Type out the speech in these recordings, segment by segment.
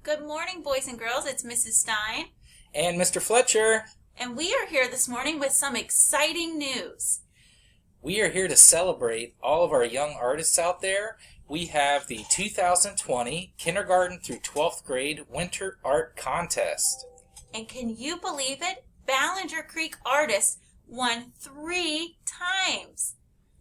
Good morning, boys and girls. It's Mrs. Stein. And Mr. Fletcher. And we are here this morning with some exciting news. We are here to celebrate all of our young artists out there. We have the 2020 Kindergarten through 12th Grade Winter Art Contest. And can you believe it? Ballinger Creek artists won 3 times.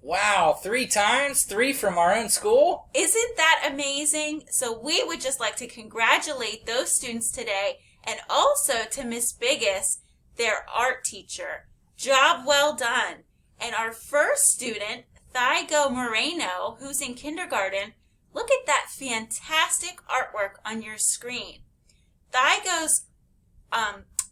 Wow, 3 times? 3 from our own school? Isn't that amazing? So we would just like to congratulate those students today and also to Miss Biggis, their art teacher. Job well done. And our first student, Thigo Moreno, who's in kindergarten, look at that fantastic artwork on your screen. Thigo's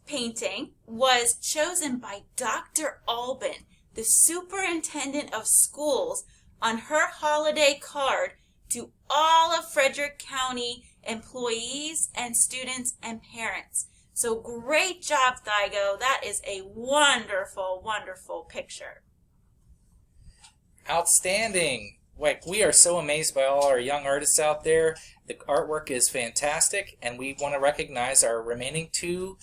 painting was chosen by Dr. Albin, the superintendent of schools, on her holiday card to all of Frederick County employees and students and parents. So great job, Thigo. That is a wonderful, wonderful picture. Outstanding. We are so amazed by all our young artists out there. The artwork is fantastic, and we want to recognize our remaining 2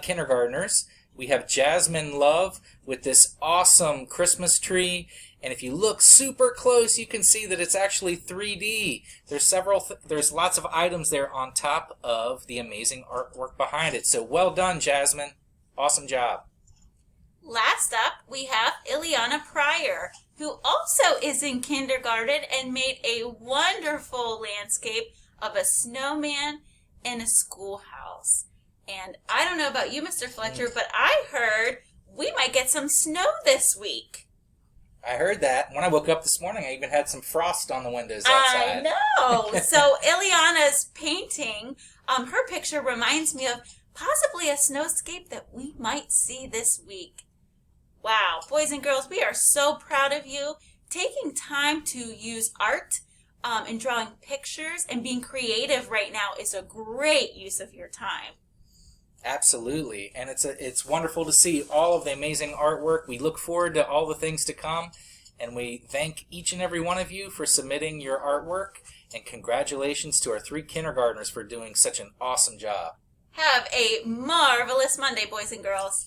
kindergartners. We have Jasmine Love with this awesome Christmas tree, and if you look super close, you can see that it's actually 3D. There's lots of items there on top of the amazing artwork behind it. So well done, Jasmine. Awesome job. Last up, we have Ileana Pryor, who also is in kindergarten and made a wonderful landscape of a snowman in a schoolhouse. And I don't know about you, Mr. Fletcher, but I heard we might get some snow this week. I heard that. When I woke up this morning, I even had some frost on the windows outside. I know. So Ileana's painting, her picture reminds me of possibly a snowscape that we might see this week. Wow, boys and girls, we are so proud of you. Taking time to use art and drawing pictures and being creative right now is a great use of your time. Absolutely, and it's wonderful to see all of the amazing artwork. We look forward to all the things to come, and we thank each and every one of you for submitting your artwork, and congratulations to our 3 kindergartners for doing such an awesome job. Have a marvelous Monday, boys and girls.